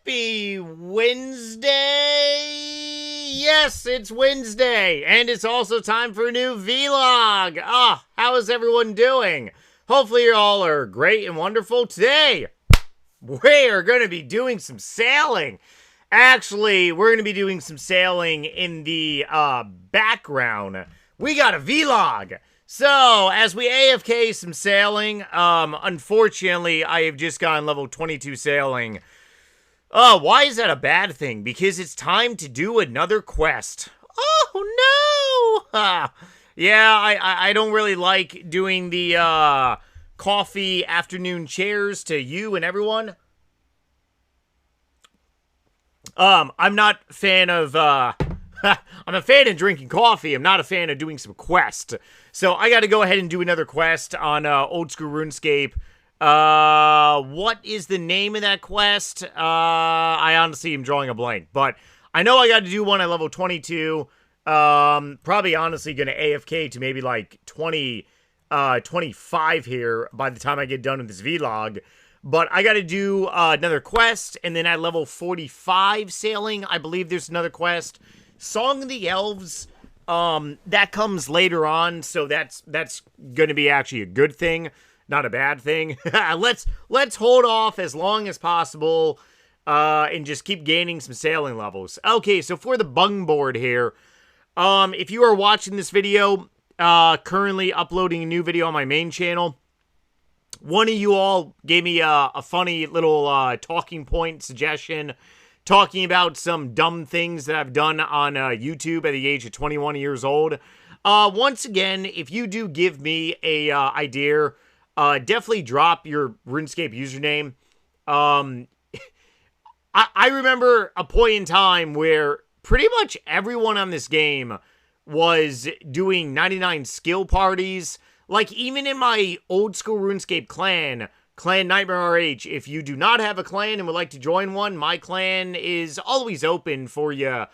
Happy Wednesday! Yes, it's Wednesday, and it's also time for a new vlog. How is everyone doing? Hopefully you all are great and wonderful. Today, we are going to be doing some sailing. Actually, we're going to be doing some sailing in the background. We got a vlog. So, as we AFK some sailing, unfortunately, I have just gotten level 22 sailing. Why is that a bad thing? Because it's time to do another quest. Oh, no! Yeah, I don't really like doing the, coffee afternoon chairs to you and everyone. I'm not a fan of, I'm a fan of drinking coffee. I'm not a fan of doing some quest. So I got to go ahead and do another quest on old school RuneScape. What is the name of that quest? I honestly am drawing a blank, but I know I got to do one at level 22. Probably honestly going to AFK to maybe like 25 here by the time I get done with this vlog. But I got to do another quest, and then at level 45 sailing, I believe there's another quest. Song of the Elves, that comes later on, so that's going to be actually a good thing, not a bad thing. Let's hold off as long as possible, and just keep gaining some sailing levels. Okay, so for the bung board here, if you are watching this video, currently uploading a new video on my main channel, one of you all gave me a funny little talking point suggestion talking about some dumb things that I've done on YouTube at the age of 21 years old. Once again, if you do give me a idea, definitely drop your RuneScape username. I remember a point in time where pretty much everyone on this game was doing 99 skill parties. Like, even in my old school RuneScape clan, Clan Nightmare RH, if you do not have a clan and would like to join one, my clan is always open for you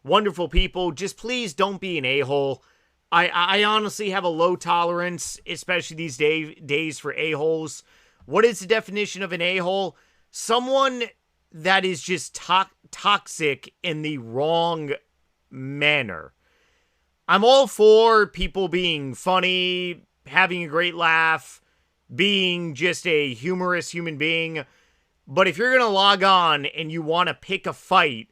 wonderful people. Just please don't be an a-hole. I honestly have a low tolerance, especially these days for a-holes. What is the definition of an a-hole? Someone that is just toxic in the wrong manner. I'm all for people being funny, having a great laugh, being just a humorous human being. But if you're going to log on and you want to pick a fight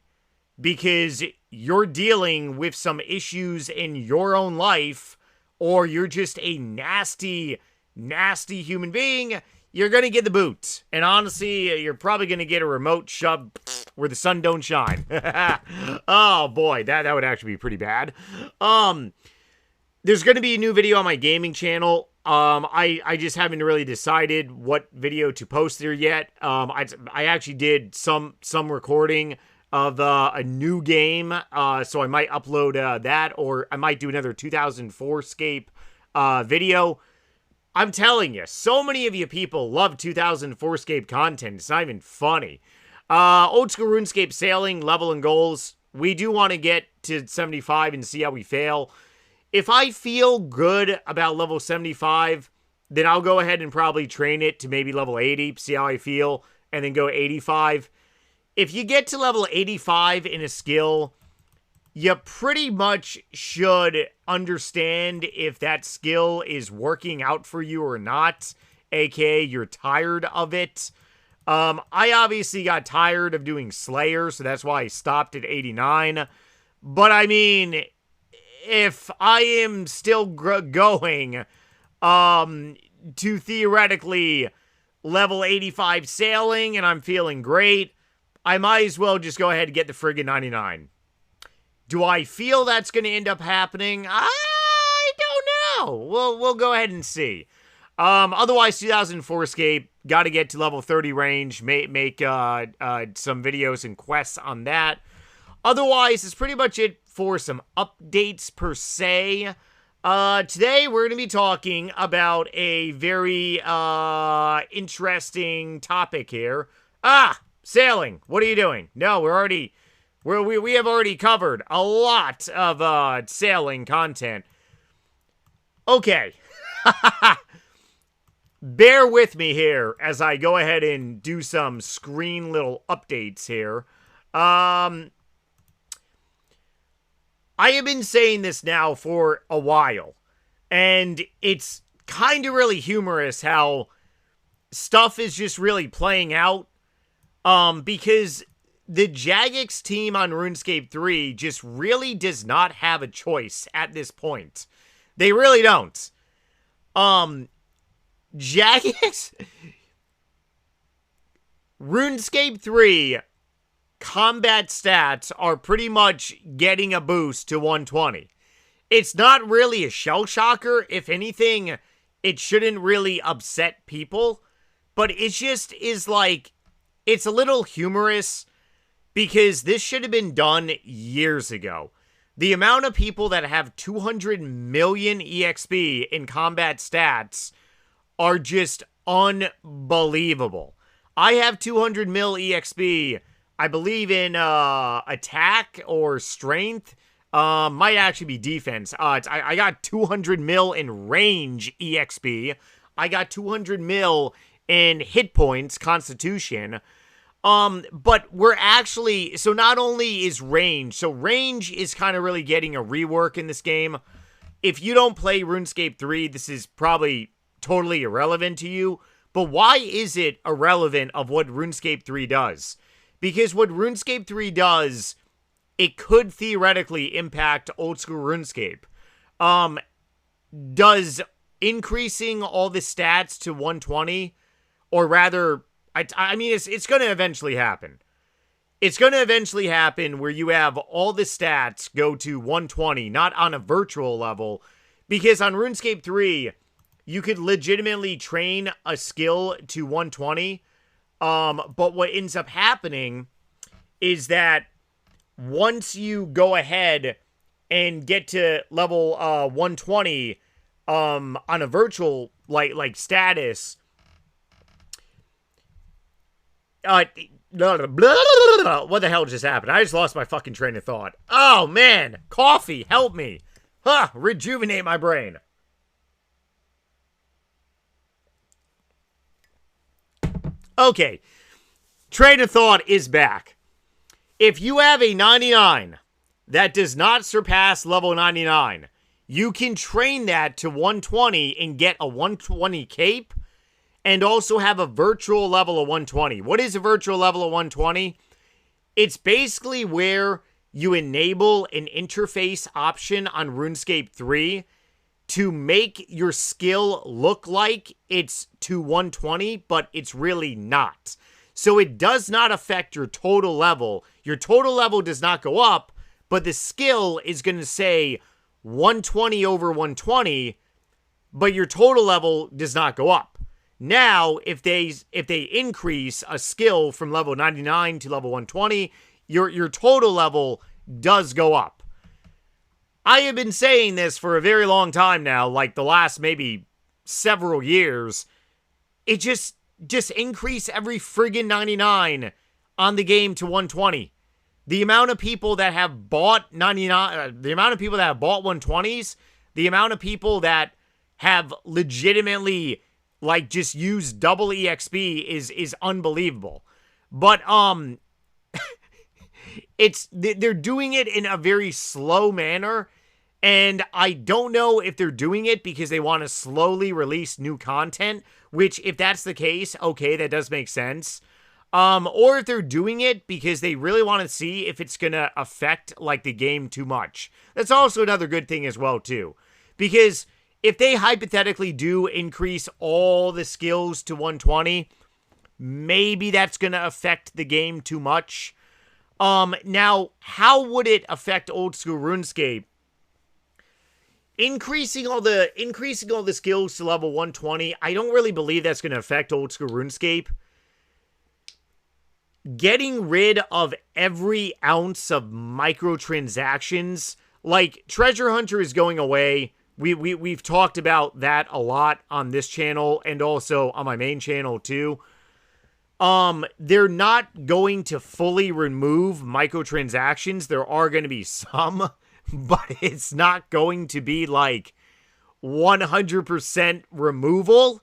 because you're dealing with some issues in your own life, or you're just a nasty, nasty human being, you're going to get the boot. And honestly, you're probably going to get a remote shove where the sun don't shine. Oh boy, that would actually be pretty bad. There's going to be a new video on my gaming channel. I just haven't really decided what video to post there yet. I actually did some recording of a new game, so I might upload that, or I might do another 2004-scape video. I'm telling you, so many of you people love 2004-scape content. It's not even funny. Old school RuneScape sailing, level and goals. We do want to get to 75 and see how we fail. If I feel good about level 75, then I'll go ahead and probably train it to maybe level 80, see how I feel, and then go 85. If you get to level 85 in a skill, you pretty much should understand if that skill is working out for you or not, aka you're tired of it. I obviously got tired of doing Slayer, so that's why I stopped at 89. But I mean, if I am still going to theoretically level 85 sailing and I'm feeling great, I might as well just go ahead and get the friggin' 99. Do I feel that's going to end up happening? I don't know. We'll go ahead and see. Otherwise, 2004-scape, got to get to level 30 range, make some videos and quests on that. Otherwise, it's pretty much it for some updates per se. Today, we're going to be talking about a very interesting topic here. Sailing. What are you doing? No, we have already covered a lot of sailing content. Okay. bear with me here as I go ahead and do some screen little updates here. I have been saying this now for a while, and it's kind of really humorous how stuff is just really playing out, because the Jagex team on RuneScape 3 just really does not have a choice at this point. They really don't. Jagex... RuneScape 3 combat stats are pretty much getting a boost to 120. It's not really a shell shocker. If anything, it shouldn't really upset people. But it just is like, it's a little humorous because this should have been done years ago. The amount of people that have 200 million EXP in combat stats are just unbelievable. I have 200 mil EXP, I believe in attack or strength. Might actually be defense. I got 200 mil in range EXP. I got 200 mil in hit points, constitution. But we're actually, so not only is range, so range is kind of really getting a rework in this game. If you don't play RuneScape 3, this is probably totally irrelevant to you. But why is it irrelevant of what RuneScape 3 does? Because what RuneScape 3 does, it could theoretically impact old school RuneScape. Does increasing all the stats to 120, or rather, I mean, it's going to eventually happen. It's going to eventually happen where you have all the stats go to 120, not on a virtual level. Because on RuneScape 3, you could legitimately train a skill to 120. But what ends up happening is that once you go ahead and get to level 120 on a virtual like status, what the hell just happened? I just lost my fucking train of thought. Oh man, coffee, help me. Rejuvenate my brain. Okay, train of thought is back. If you have a 99 that does not surpass level 99, you can train that to 120 and get a 120 cape and also have a virtual level of 120. What is a virtual level of 120? It's basically where you enable an interface option on RuneScape 3 to make your skill look like it's to 120, but it's really not. So it does not affect your total level. Your total level does not go up, but the skill is going to say 120 over 120, but your total level does not go up. Now, if they increase a skill from level 99 to level 120, your total level does go up. I have been saying this for a very long time now, like the last maybe several years. It just increase every friggin' 99 on the game to 120. The amount of people that have bought 99, the amount of people that have bought 120s, the amount of people that have legitimately like just used double EXP is unbelievable. But they're doing it in a very slow manner, and I don't know if they're doing it because they want to slowly release new content, which if that's the case, okay, that does make sense. Or if they're doing it because they really want to see if it's going to affect like the game too much. That's also another good thing as well too. Because if they hypothetically do increase all the skills to 120, maybe that's going to affect the game too much. Now, how would it affect old school RuneScape? Increasing all the skills to level 120, I don't really believe that's going to affect old school RuneScape. Getting rid of every ounce of microtransactions, like Treasure Hunter is going away. We've talked about that a lot on this channel and also on my main channel too. They're not going to fully remove microtransactions. There are going to be some, but it's not going to be like 100% removal.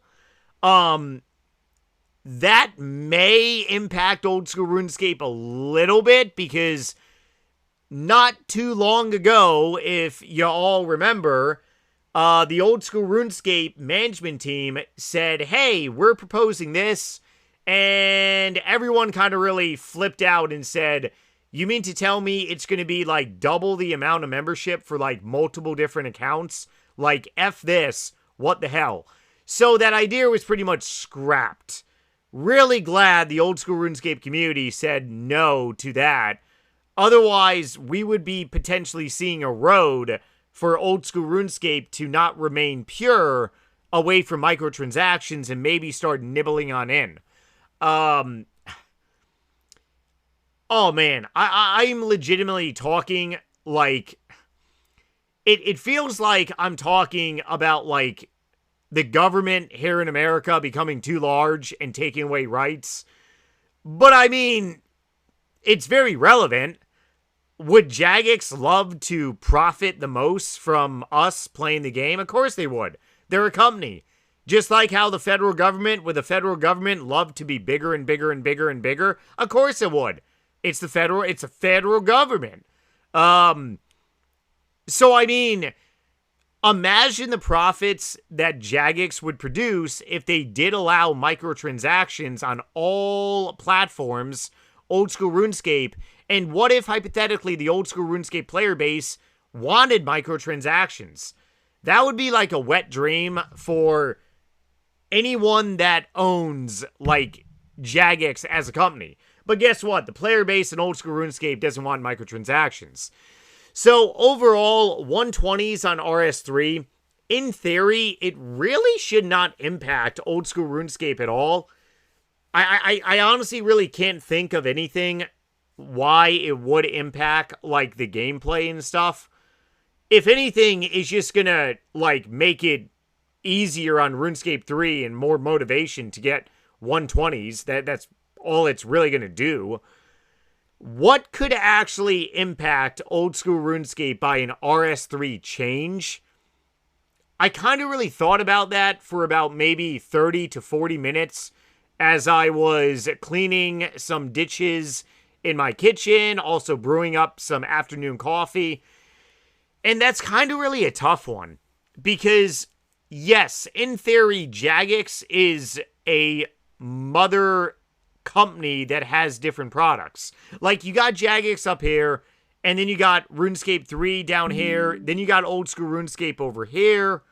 That may impact old school RuneScape a little bit, because not too long ago, if you all remember, the old school RuneScape management team said, hey, we're proposing this, and everyone kind of really flipped out and said, you mean to tell me it's going to be like double the amount of membership for like multiple different accounts? Like, F this, what the hell? So that idea was pretty much scrapped. Really glad the old school RuneScape community said no to that. Otherwise, we would be potentially seeing a road for old school RuneScape to not remain pure away from microtransactions and maybe start nibbling on in. Oh man, I'm legitimately talking like, it feels like I'm talking about like the government here in America becoming too large and taking away rights. But I mean, it's very relevant. Would Jagex love to profit the most from us playing the game? Of course they would. They're a company. Just like how the federal government, would the federal government love to be bigger and bigger and bigger and bigger? Of course it would. It's a federal government. So I mean, imagine the profits that Jagex would produce if they did allow microtransactions on all platforms, old school RuneScape. And what if, hypothetically, the old school RuneScape player base wanted microtransactions? That would be like a wet dream for anyone that owns, like, Jagex as a company. But guess what? The player base in old school RuneScape doesn't want microtransactions. So overall, 120s on RS3, in theory, it really should not impact old school RuneScape at all. I honestly really can't think of anything why it would impact, like, the gameplay and stuff. If anything, it's just gonna, like, make it easier on RuneScape 3 and more motivation to get 120s. That's all it's really gonna do. What could actually impact old school RuneScape by an RS3 change? I kind of really thought about that for about maybe 30 to 40 minutes as I was cleaning some dishes in my kitchen, also brewing up some afternoon coffee. And that's kind of really a tough one. Because, yes, in theory, Jagex is a mother company that has different products. Like, you got Jagex up here, and then you got RuneScape 3 down here, then you got old school RuneScape over here.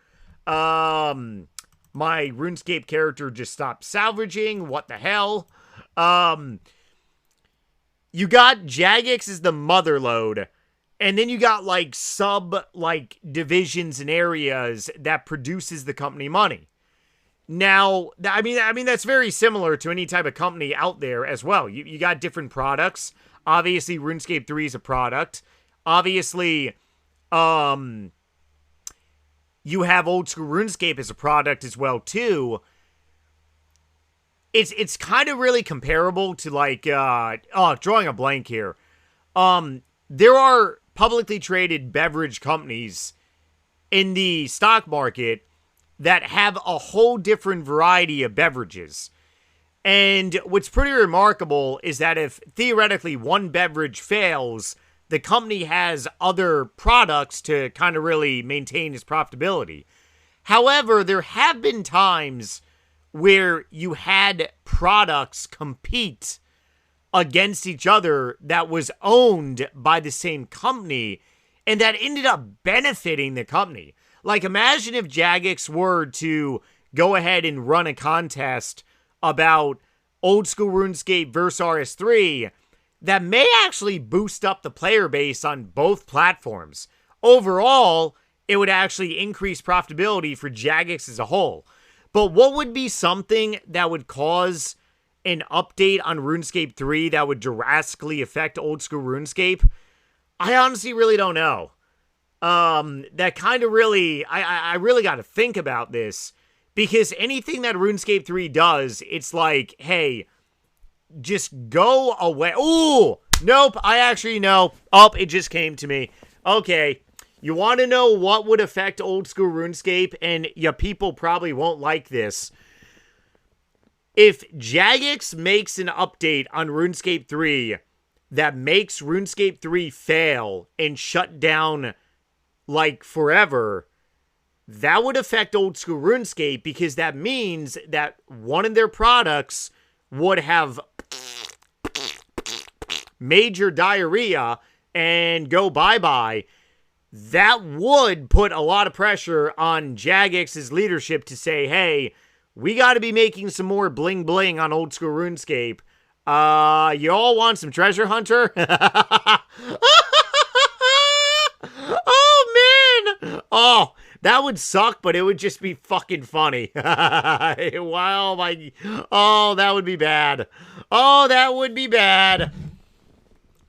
My RuneScape character just stopped salvaging. What the hell? You got Jagex as the mother load, and then you got, like, like, divisions and areas that produces the company money. Now, I mean that's very similar to any type of company out there as well. You got different products. Obviously, RuneScape 3 is a product. Obviously, you have old school RuneScape as a product as well too. It's kind of really comparable to, like, drawing a blank here. There are publicly traded beverage companies in the stock market that have a whole different variety of beverages. And what's pretty remarkable is that if theoretically one beverage fails, the company has other products to kind of really maintain its profitability. However, there have been times where you had products compete against each other that was owned by the same company, and that ended up benefiting the company. Like, imagine if Jagex were to go ahead and run a contest about old school RuneScape versus RS3 that may actually boost up the player base on both platforms. Overall, it would actually increase profitability for Jagex as a whole. But what would be something that would cause an update on RuneScape 3 that would drastically affect old school RuneScape? I honestly really don't know. That kind of really, I really got to think about this, because anything that RuneScape 3 does, it's like, hey, just go away. Ooh, nope, I actually know. Oh, it just came to me. Okay, you want to know what would affect old school RuneScape, and you people probably won't like this. If Jagex makes an update on RuneScape 3 that makes RuneScape 3 fail and shut down, like, forever, that would affect old school RuneScape, because that means that one of their products would have major diarrhea and go bye-bye. That would put a lot of pressure on Jagex's leadership to say, hey, we got to be making some more bling bling on old school RuneScape. You all want some treasure hunter? Oh, man. Oh, that would suck, but it would just be fucking funny. Wow, oh, that would be bad. Oh, that would be bad.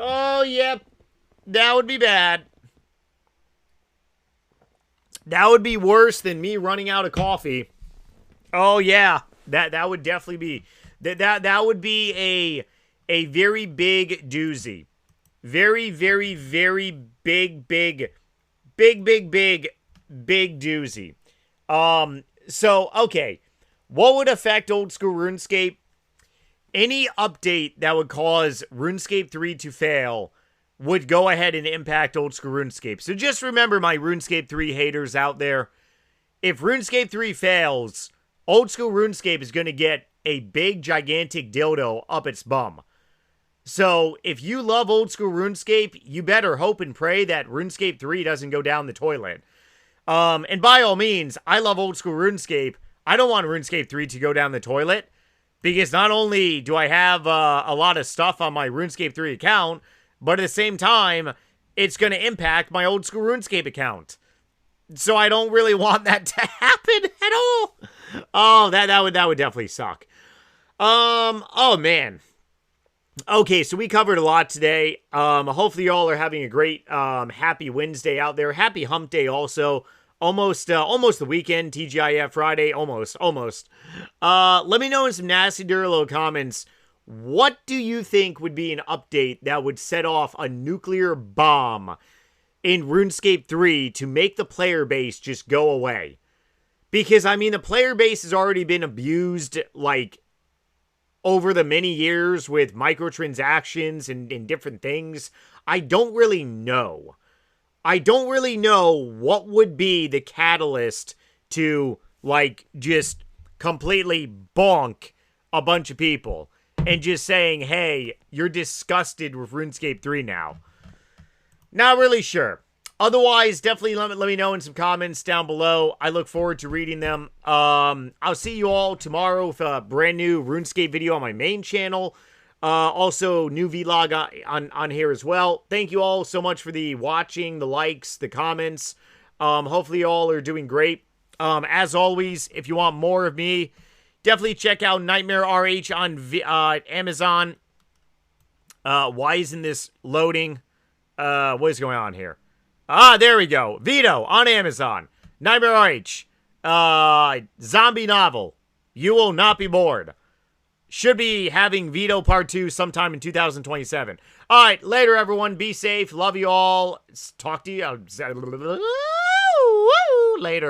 Oh, yep. That would be bad. That would be worse than me running out of coffee. Oh, yeah. That would definitely be... That would be a very big doozy. Very, very, very big doozy. So, okay. What would affect old school RuneScape? Any update that would cause RuneScape 3 to fail would go ahead and impact old school RuneScape. So just remember, my RuneScape 3 haters out there, if RuneScape 3 fails, old school RuneScape is going to get a big, gigantic dildo up its bum. So if you love old school RuneScape, you better hope and pray that RuneScape 3 doesn't go down the toilet. And by all means, I love old school RuneScape. I don't want RuneScape 3 to go down the toilet, because not only do I have a lot of stuff on my RuneScape 3 account, but at the same time, it's going to impact my old school RuneScape account. So I don't really want that to happen at all. Oh, that would definitely suck. Oh man. Okay, so we covered a lot today. Hopefully y'all are having a great happy Wednesday out there. Happy hump day also. Almost the weekend, TGIF Friday, almost. Let me know in some nasty Durlo comments, what do you think would be an update that would set off a nuclear bomb in RuneScape 3 to make the player base just go away? Because, I mean, the player base has already been abused, like, over the many years with microtransactions and different things. I don't really know. What would be the catalyst to, like, just completely bonk a bunch of people and just saying, hey, you're disgusted with RuneScape 3 now. Not really sure. Otherwise, definitely let me know in some comments down below. I look forward to reading them. I'll see you all tomorrow with a brand new RuneScape video on my main channel. Also, new vlog on here as well. Thank you all so much for the watching, the likes, the comments. Hopefully you all are doing great. As always, if you want more of me, definitely check out Nightmare RH on Amazon. Why isn't this loading? What is going on here? Ah, there we go. Vito on Amazon. Nightmare RH. Zombie novel. You will not be bored. Should be having Vito Part 2 sometime in 2027. All right, later, everyone. Be safe. Love you all. Talk to you later.